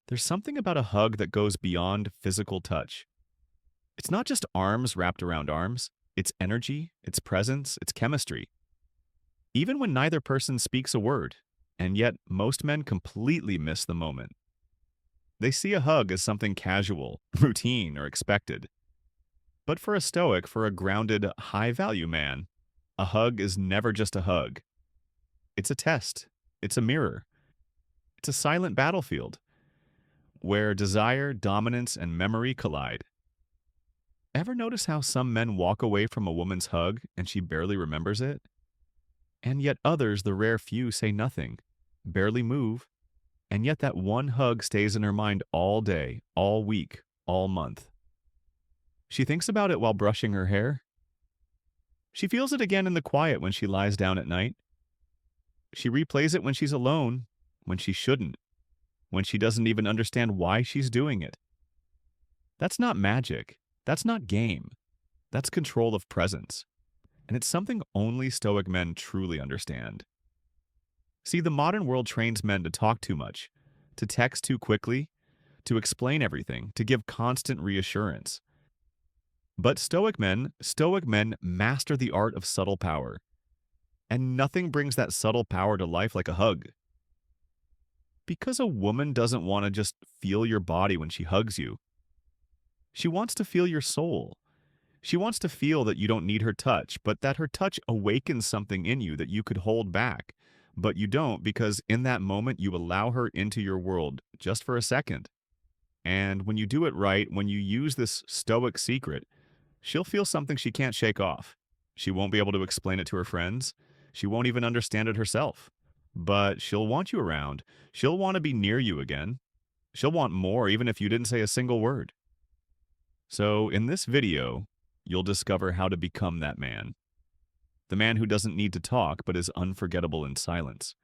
There's something about a hug that goes beyond physical touch. It's not just arms wrapped around arms, it's energy, it's presence, it's chemistry. Even when neither person speaks a word, and yet most men completely miss the moment. They see a hug as something casual, routine, or expected. But for a Stoic, for a grounded, high value man, a hug is never just a hug. It's a test, it's a mirror, it's a silent battlefield where desire, dominance, and memory collide. Ever notice how some men walk away from a woman's hug and she barely remembers it? And yet others, the rare few, say nothing, barely move, and yet that one hug stays in her mind all day, all week, all month. She thinks about it while brushing her hair. She feels it again in the quiet when she lies down at night. She replays it when she's alone, when she shouldn't, when she doesn't even understand why she's doing it. That's not magic. That's not game. That's control of presence. And it's something only Stoic men truly understand. See, the modern world trains men to talk too much, to text too quickly, to explain everything, to give constant reassurance. But Stoic men master the art of subtle power. And nothing brings that subtle power to life like a hug. Because a woman doesn't want to just feel your body when she hugs you. She wants to feel your soul. She wants to feel that you don't need her touch, but that her touch awakens something in you that you could hold back. But you don't because in that moment you allow her into your world just for a second. And when you do it right, when you use this Stoic secret, she'll feel something she can't shake off. She won't be able to explain it to her friends. She won't even understand it herself. But she'll want you around. She'll want to be near you again. She'll want more even if you didn't say a single word. So in this video, you'll discover how to become that man. The man who doesn't need to talk but is unforgettable in silence.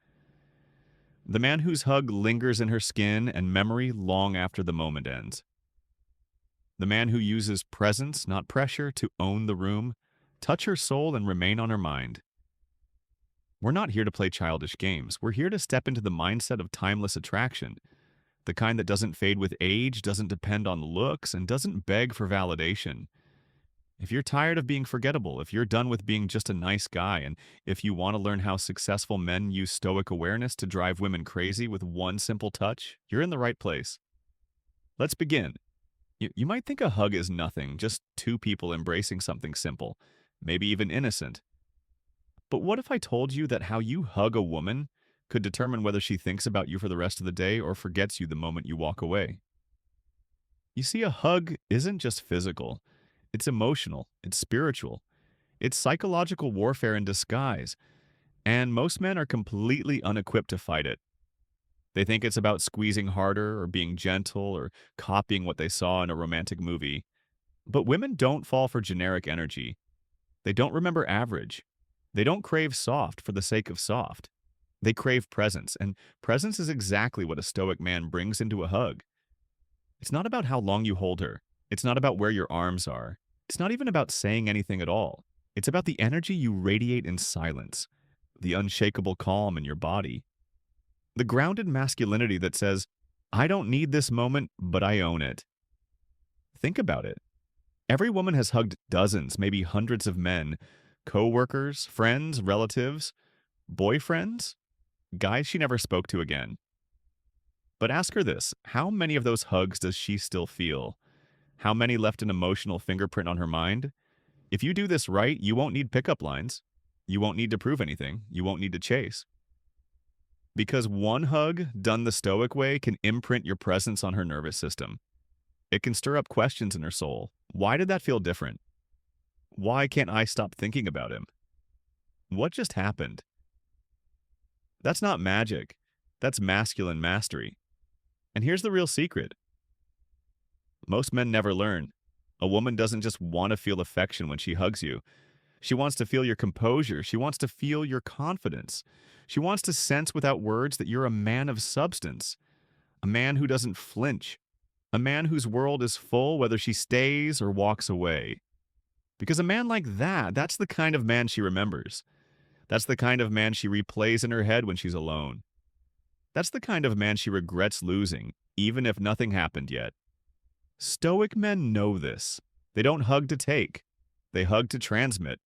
The man whose hug lingers in her skin and memory long after the moment ends. The man who uses presence, not pressure, to own the room, touch her soul, and remain on her mind. We're not here to play childish games. We're here to step into the mindset of timeless attraction, the kind that doesn't fade with age, doesn't depend on looks, and doesn't beg for validation. If you're tired of being forgettable, if you're done with being just a nice guy, and if you want to learn how successful men use Stoic awareness to drive women crazy with one simple touch, you're in the right place. Let's begin. You might think a hug is nothing, just two people embracing something simple, maybe even innocent. But what if I told you that how you hug a woman could determine whether she thinks about you for the rest of the day or forgets you the moment you walk away? You see, a hug isn't just physical. It's emotional, it's spiritual, it's psychological warfare in disguise, and most men are completely unequipped to fight it. They think it's about squeezing harder or being gentle or copying what they saw in a romantic movie. But women don't fall for generic energy. They don't remember average. They don't crave soft for the sake of soft. They crave presence, and presence is exactly what a Stoic man brings into a hug. It's not about how long you hold her. It's not about where your arms are. It's not even about saying anything at all. It's about the energy you radiate in silence, the unshakable calm in your body, the grounded masculinity that says, I don't need this moment, but I own it. Think about it. Every woman has hugged dozens, maybe hundreds of men, co-workers, friends, relatives, boyfriends, guys she never spoke to again. But ask her this, how many of those hugs does she still feel? How many left an emotional fingerprint on her mind? If you do this right, you won't need pickup lines. You won't need to prove anything. You won't need to chase. Because one hug, done the Stoic way, can imprint your presence on her nervous system. It can stir up questions in her soul. Why did that feel different? Why can't I stop thinking about him? What just happened? That's not magic. That's masculine mastery. And here's the real secret. Most men never learn. A woman doesn't just want to feel affection when she hugs you. She wants to feel your composure. She wants to feel your confidence. She wants to sense without words that you're a man of substance, a man who doesn't flinch, a man whose world is full whether she stays or walks away. Because a man like that, that's the kind of man she remembers. That's the kind of man she replays in her head when she's alone. That's the kind of man she regrets losing, even if nothing happened yet. Stoic men know this. They don't hug to take, they hug to transmit.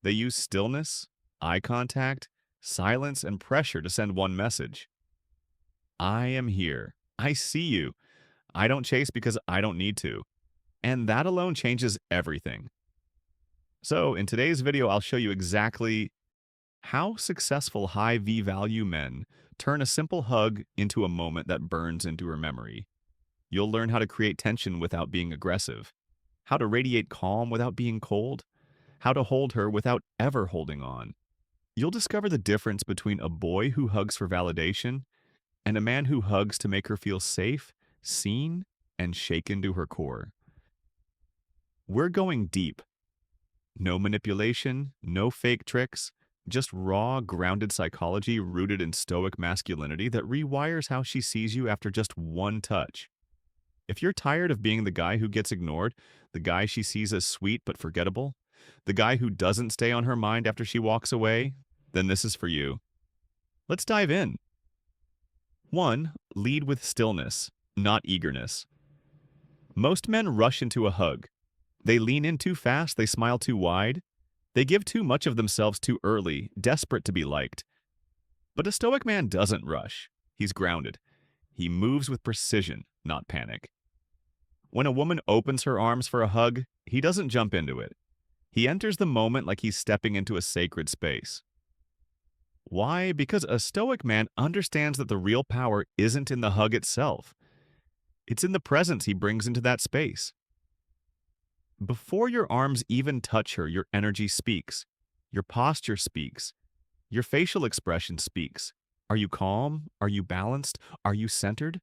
They use stillness, eye contact, silence, and pressure to send one message: I am here. I see you. I don't chase because I don't need to. And that alone changes everything. So, in today's video, I'll show you exactly how successful high V value men turn a simple hug into a moment that burns into her memory. You'll learn how to create tension without being aggressive, how to radiate calm without being cold, how to hold her without ever holding on. You'll discover the difference between a boy who hugs for validation and a man who hugs to make her feel safe, seen, and shaken to her core. We're going deep. No manipulation, no fake tricks, just raw, grounded psychology rooted in stoic masculinity that rewires how she sees you after just one touch. If you're tired of being the guy who gets ignored, the guy she sees as sweet but forgettable, the guy who doesn't stay on her mind after she walks away, then this is for you. Let's dive in. 1. Lead with stillness, not eagerness. Most men rush into a hug. They lean in too fast, they smile too wide. They give too much of themselves too early, desperate to be liked. But a stoic man doesn't rush. He's grounded. He moves with precision, not panic. When a woman opens her arms for a hug, he doesn't jump into it. He enters the moment like he's stepping into a sacred space. Why? Because a stoic man understands that the real power isn't in the hug itself. It's in the presence he brings into that space. Before your arms even touch her, your energy speaks. Your posture speaks. Your facial expression speaks. Are you calm? Are you balanced? Are you centered?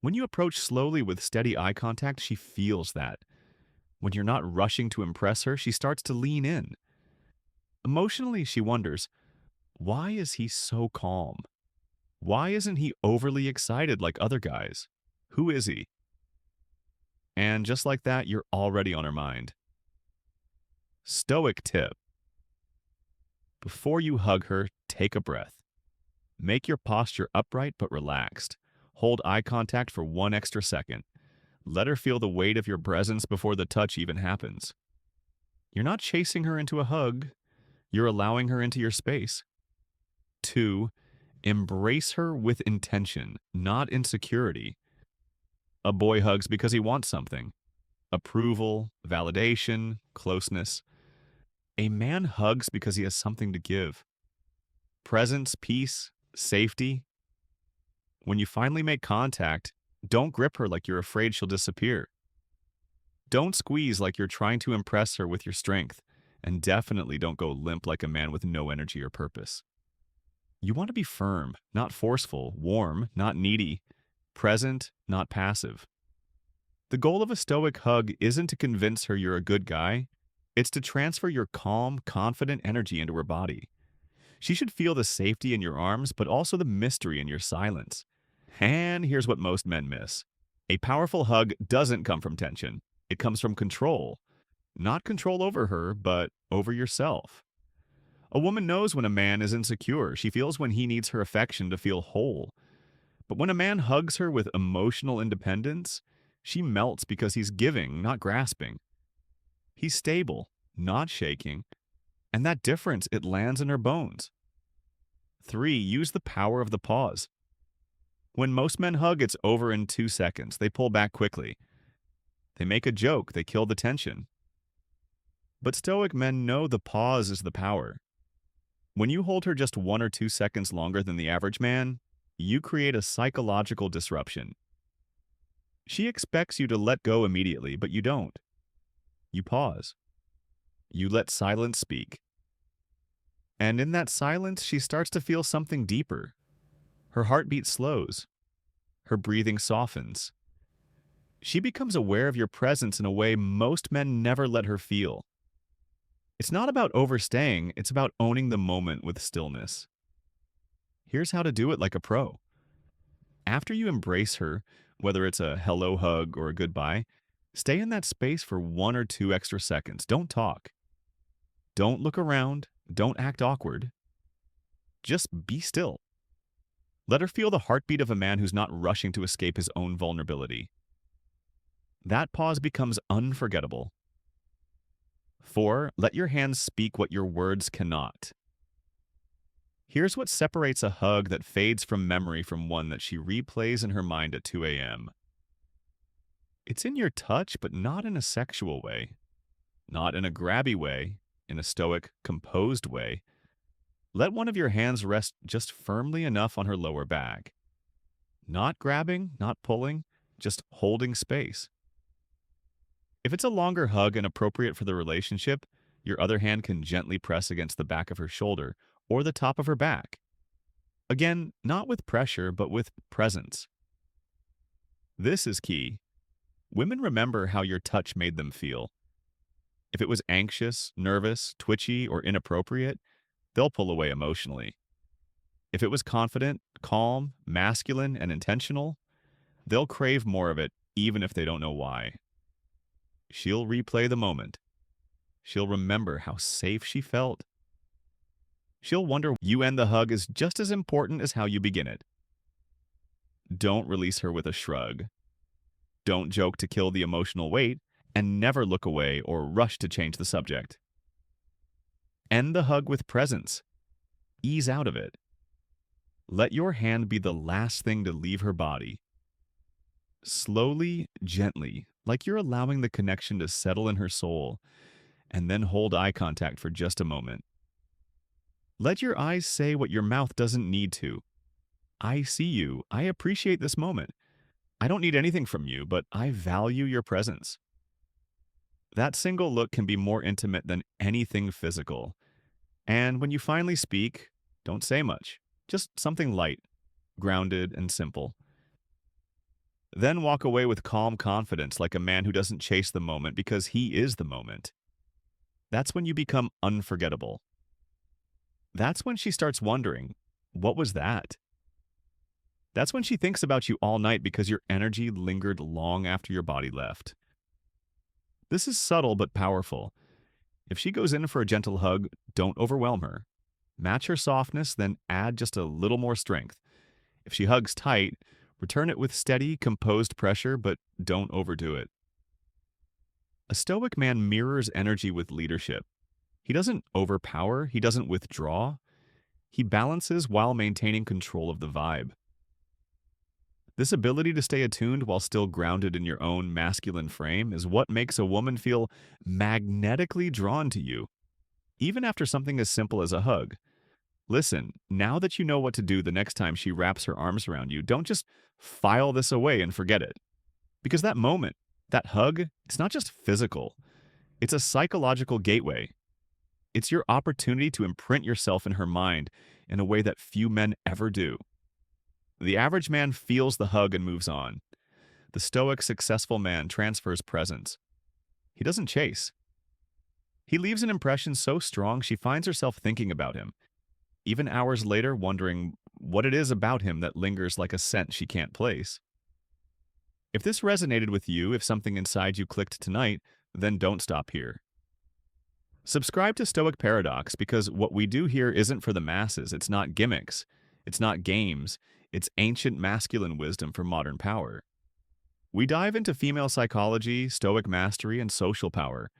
When you approach slowly with steady eye contact, she feels that. When you're not rushing to impress her, she starts to lean in. Emotionally, she wonders, why is he so calm? Why isn't he overly excited like other guys? Who is he? And just like that, you're already on her mind. Stoic tip. Before you hug her, take a breath. Make your posture upright but relaxed. Hold eye contact for 1 extra second. Let her feel the weight of your presence before the touch even happens. You're not chasing her into a hug. You're allowing her into your space. 2. Embrace her with intention, not insecurity. A boy hugs because he wants something: approval, validation, closeness. A man hugs because he has something to give: presence, peace, safety. When you finally make contact, don't grip her like you're afraid she'll disappear. Don't squeeze like you're trying to impress her with your strength, and definitely don't go limp like a man with no energy or purpose. You want to be firm, not forceful, warm, not needy, present, not passive. The goal of a stoic hug isn't to convince her you're a good guy. It's to transfer your calm, confident energy into her body. She should feel the safety in your arms, but also the mystery in your silence. And here's what most men miss. A powerful hug doesn't come from tension. It comes from control. Not control over her, but over yourself. A woman knows when a man is insecure. She feels when he needs her affection to feel whole. But when a man hugs her with emotional independence, she melts because he's giving, not grasping. He's stable, not shaking. And that difference, it lands in her bones. 3. Use the power of the pause. When most men hug, it's over in 2 seconds. They pull back quickly. They make a joke. They kill the tension. But stoic men know the pause is the power. When you hold her just 1 or 2 seconds longer than the average man, you create a psychological disruption. She expects you to let go immediately, but you don't. You pause. You let silence speak. And in that silence, she starts to feel something deeper. Her heartbeat slows. Her breathing softens. She becomes aware of your presence in a way most men never let her feel. It's not about overstaying, it's about owning the moment with stillness. Here's how to do it like a pro. After you embrace her, whether it's a hello hug or a goodbye, stay in that space for 1 or 2 extra seconds. Don't talk. Don't look around. Don't act awkward. Just be still. Let her feel the heartbeat of a man who's not rushing to escape his own vulnerability. That pause becomes unforgettable. 4. Let your hands speak what your words cannot. Here's what separates a hug that fades from memory from one that she replays in her mind at 2 a.m. It's in your touch, but not in a sexual way, not in a grabby way, in a stoic, composed way. Let one of your hands rest just firmly enough on her lower back. Not grabbing, not pulling, just holding space. If it's a longer hug and appropriate for the relationship, your other hand can gently press against the back of her shoulder or the top of her back. Again, not with pressure, but with presence. This is key. Women remember how your touch made them feel. If it was anxious, nervous, twitchy, or inappropriate, they'll pull away emotionally. If it was confident, calm, masculine, and intentional, they'll crave more of it, even if they don't know why. She'll replay the moment. She'll remember how safe she felt. She'll wonder you end the hug is just as important as how you begin it. Don't release her with a shrug. Don't joke to kill the emotional weight, and never look away or rush to change the subject. End the hug with presence. Ease out of it. Let your hand be the last thing to leave her body. Slowly, gently, like you're allowing the connection to settle in her soul, and then hold eye contact for just a moment. Let your eyes say what your mouth doesn't need to. I see you. I appreciate this moment. I don't need anything from you, but I value your presence. That single look can be more intimate than anything physical. And when you finally speak, don't say much. Just something light, grounded, and simple. Then walk away with calm confidence like a man who doesn't chase the moment because he is the moment. That's when you become unforgettable. That's when she starts wondering, what was that? That's when she thinks about you all night because your energy lingered long after your body left. This is subtle but powerful. If she goes in for a gentle hug, don't overwhelm her. Match her softness, then add just a little more strength. If she hugs tight, return it with steady, composed pressure, but don't overdo it. A stoic man mirrors energy with leadership. He doesn't overpower, he doesn't withdraw. He balances while maintaining control of the vibe. This ability to stay attuned while still grounded in your own masculine frame is what makes a woman feel magnetically drawn to you, even after something as simple as a hug. Listen, now that you know what to do the next time she wraps her arms around you, don't just file this away and forget it. Because that moment, that hug, it's not just physical. It's a psychological gateway. It's your opportunity to imprint yourself in her mind in a way that few men ever do. The average man feels the hug and moves on. The stoic, successful man transfers presence. He doesn't chase. He leaves an impression so strong she finds herself thinking about him, even hours later wondering what it is about him that lingers like a scent she can't place. If this resonated with you, if something inside you clicked tonight, then don't stop here. Subscribe to Stoic Paradox because what we do here isn't for the masses. It's not gimmicks. It's not games. It's ancient masculine wisdom for modern power. We dive into female psychology, Stoic mastery, and social power.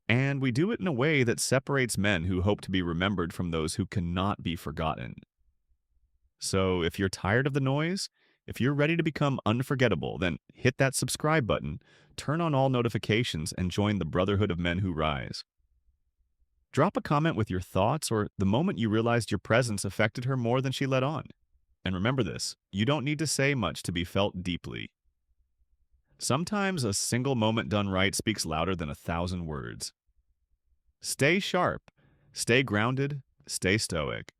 And we do it in a way that separates men who hope to be remembered from those who cannot be forgotten. So if you're tired of the noise, if you're ready to become unforgettable, then hit that subscribe button, turn on all notifications, and join the Brotherhood of Men Who Rise. Drop a comment with your thoughts or the moment you realized your presence affected her more than she let on. And remember this, you don't need to say much to be felt deeply. Sometimes a single moment done right speaks louder than 1,000 words. Stay sharp, stay grounded, stay stoic.